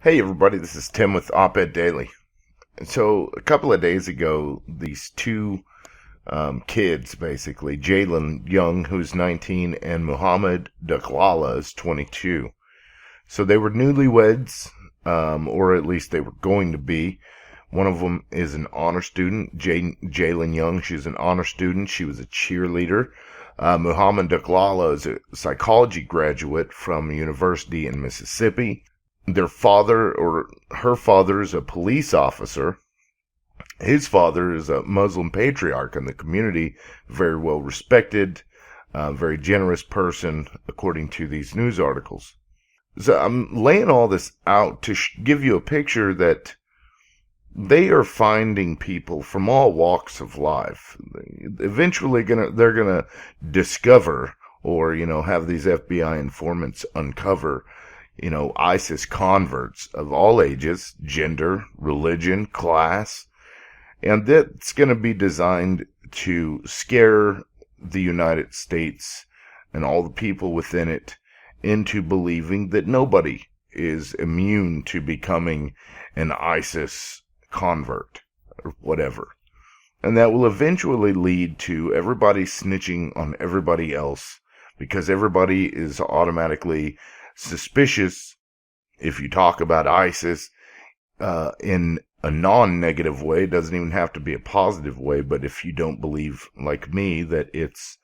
Hey everybody, this is Tim with Op-Ed Daily. And so a couple of days ago, these two kids, basically, Jaelyn Young, who's 19, and Muhammad Dakhlalla is 22. So they were newlyweds, or at least they were going to be. One of them is an honor student, Jaelyn Young. She's an honor student. She was a cheerleader. Muhammad Dakhlalla is a psychology graduate from a university in Mississippi. Their father, or her father, is a police officer. His father is a Muslim patriarch in the community, very well respected, very generous person, according to these news articles. So I'm laying all this out to give you a picture that they are finding people from all walks of life. Eventually, they're gonna discover, or have these FBI informants uncover, ISIS converts of all ages, gender, religion, class, and that's going to be designed to scare the United States and all the people within it into believing that nobody is immune to becoming an ISIS convert or whatever. And that will eventually lead to everybody snitching on everybody else, because everybody is automatically suspicious if you talk about ISIS in a non-negative way. It doesn't even have to be a positive way, but if you don't believe, like me, that it's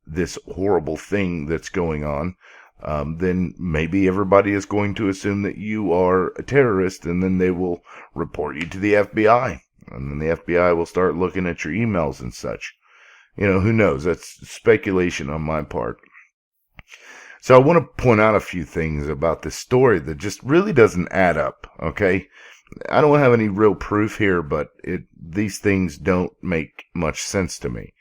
this horrible thing that's going on, then maybe everybody is going to assume that you are a terrorist, and then they will report you to the FBI, and then the FBI will start looking at your emails and such. Who knows? That's speculation on my part. So I want to point out a few things about this story that just really doesn't add up, okay? I don't have any real proof here, but these things don't make much sense to me.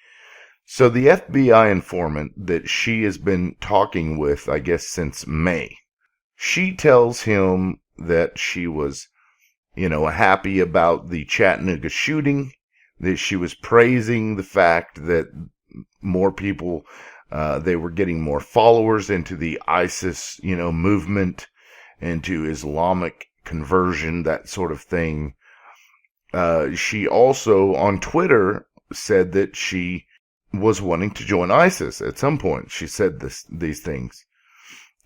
So the FBI informant that she has been talking with, I guess, since May, she tells him that she was, happy about the Chattanooga shooting, that she was praising the fact that more people, they were getting more followers into the ISIS, movement, into Islamic conversion, that sort of thing. She also, on Twitter, said that she was wanting to join ISIS at some point. She said these things.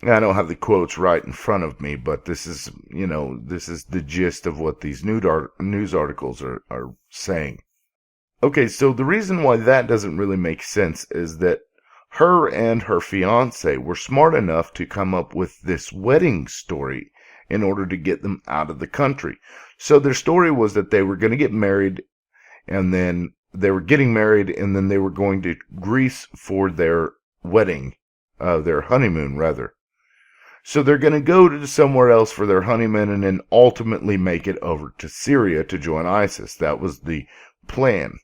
I don't have the quotes right in front of me, but this is the gist of what these news articles are saying. Okay, so the reason why that doesn't really make sense is that her and her fiance were smart enough to come up with this wedding story in order to get them out of the country. So their story was that they were going to get married, and then they were getting married, and then they were going to Greece for their wedding, their honeymoon, rather. So they're going to go to somewhere else for their honeymoon and then ultimately make it over to Syria to join ISIS. That was the plan.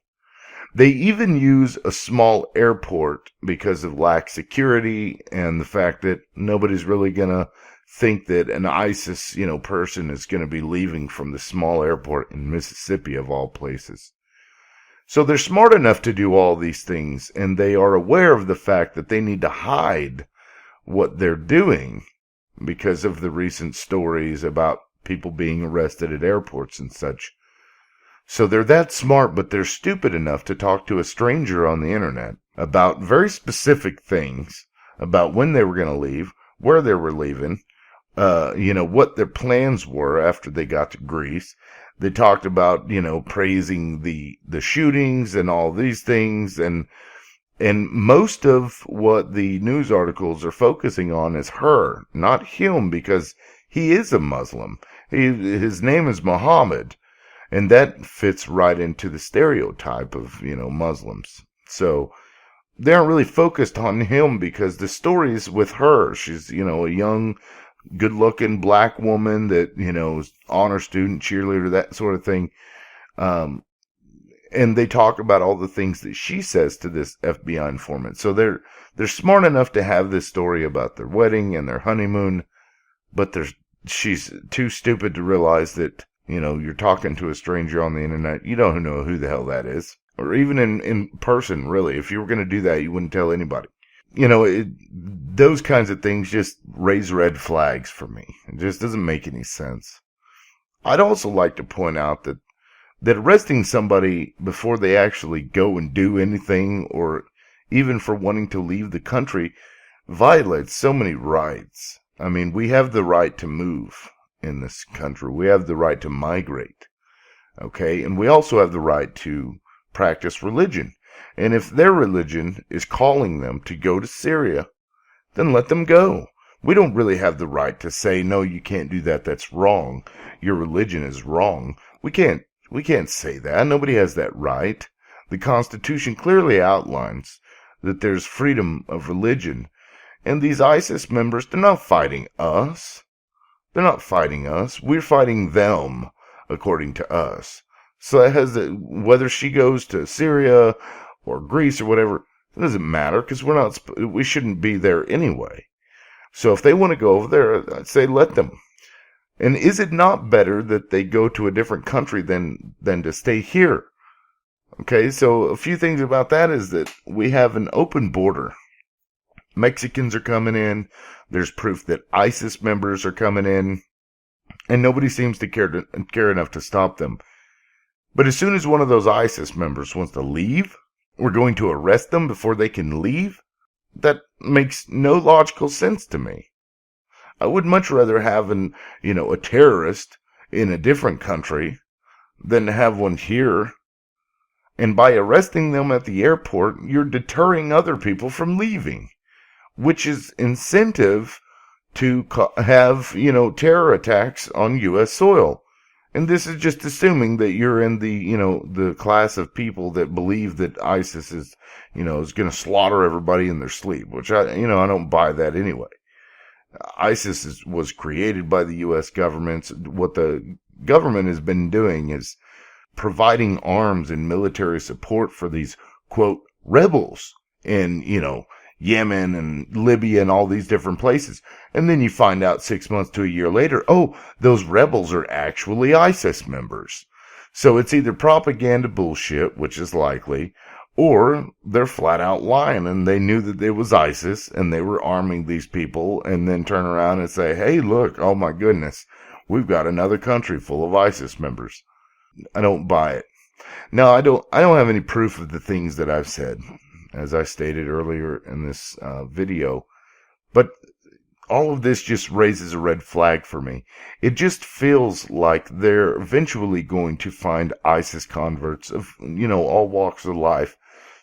They even use a small airport because of lax security and the fact that nobody's really going to think that an ISIS, person is going to be leaving from the small airport in Mississippi, of all places. So they're smart enough to do all these things, and they are aware of the fact that they need to hide what they're doing because of the recent stories about people being arrested at airports and such. So they're that smart, but they're stupid enough to talk to a stranger on the internet about very specific things, about when they were going to leave, where they were leaving, what their plans were after they got to Greece. They talked about, praising the shootings and all these things. And most of what the news articles are focusing on is her, not him, because he is a Muslim. His name is Muhammad. And that fits right into the stereotype of, Muslims. So they aren't really focused on him because the story's with her. She's, a young, good-looking black woman that, is honor student, cheerleader, that sort of thing. And they talk about all the things that she says to this FBI informant. So they're smart enough to have this story about their wedding and their honeymoon, but she's too stupid to realize that, you're talking to a stranger on the internet. You don't know who the hell that is. Or even in person, really. If you were going to do that, you wouldn't tell anybody. Those kinds of things just raise red flags for me. It just doesn't make any sense. I'd also like to point out that arresting somebody before they actually go and do anything, or even for wanting to leave the country, violates so many rights. I mean, we have the right to move in this country. We have the right to migrate. Okay? And we also have the right to practice religion. And if their religion is calling them to go to Syria, then let them go. We don't really have the right to say, no, you can't do that. That's wrong. Your religion is wrong. We can't say that. Nobody has that right. The Constitution clearly outlines that there's freedom of religion. And these ISIS members, they're not fighting us. They're not fighting us. We're fighting them, according to us. So that has whether she goes to Syria or Greece or whatever, it doesn't matter, because we shouldn't be there anyway. So if they want to go over there, I'd say let them. And is it not better that they go to a different country than to stay here? Okay, so a few things about that is that we have an open border. Mexicans are coming in. There's proof that ISIS members are coming in. And nobody seems to care enough to stop them. But as soon as one of those ISIS members wants to leave, we're going to arrest them before they can leave? That makes no logical sense to me. I would much rather have a terrorist in a different country than to have one here. And by arresting them at the airport, you're deterring other people from leaving, which is incentive to have, terror attacks on U.S. soil. And this is just assuming that you're in the class of people that believe that ISIS is going to slaughter everybody in their sleep, which I don't buy that anyway. ISIS was created by the U.S. government. What the government has been doing is providing arms and military support for these, quote, rebels in, Yemen and Libya and all these different places. And then you find out 6 months to a year later, oh, those rebels are actually ISIS members. So it's either propaganda bullshit, which is likely, or they're flat out lying and they knew that it was ISIS and they were arming these people, and then turn around and say, hey, look, oh my goodness, we've got another country full of ISIS members. I don't buy it. No, I don't have any proof of the things that I've said, as I stated earlier in this video. But all of this just raises a red flag for me. It just feels like they're eventually going to find ISIS converts of, all walks of life,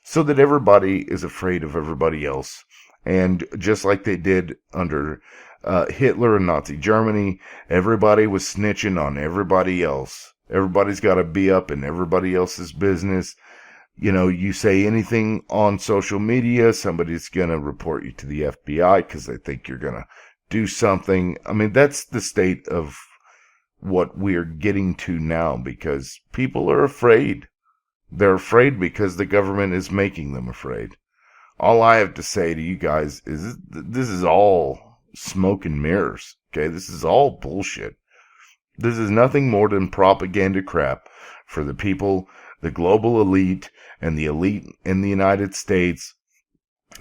so that everybody is afraid of everybody else. And just like they did under Hitler and Nazi Germany, everybody was snitching on everybody else. Everybody's got to be up in everybody else's business. You say anything on social media, somebody's going to report you to the FBI because they think you're going to do something. I mean, that's the state of what we're getting to now, because people are afraid. They're afraid because the government is making them afraid. All I have to say to you guys is this is all smoke and mirrors. Okay, this is all bullshit. This is nothing more than propaganda crap for the people, the global elite, and the elite in the United States,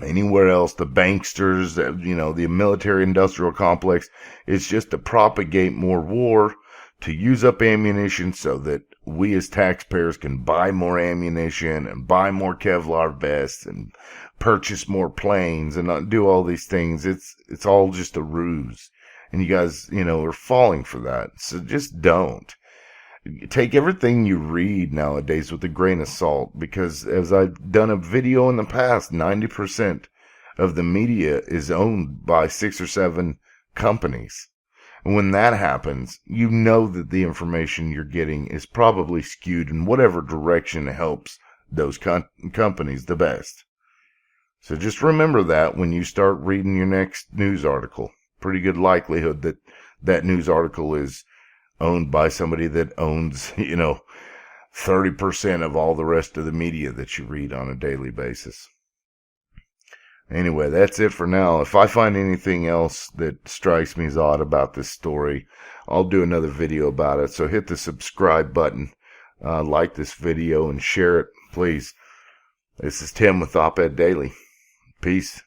anywhere else, the banksters, the military-industrial complex. It's just to propagate more war, to use up ammunition so that we as taxpayers can buy more ammunition and buy more Kevlar vests and purchase more planes and not do all these things. It's all just a ruse. And you guys, are falling for that. So just don't. Take everything you read nowadays with a grain of salt, because as I've done a video in the past, 90% of the media is owned by 6 or 7 companies. And when that happens, you know that the information you're getting is probably skewed in whatever direction helps those companies the best. So just remember that when you start reading your next news article. Pretty good likelihood that that news article is owned by somebody that owns, 30% of all the rest of the media that you read on a daily basis. Anyway, that's it for now. If I find anything else that strikes me as odd about this story, I'll do another video about it. So hit the subscribe button, like this video, and share it, please. This is Tim with Op-Ed Daily. Peace.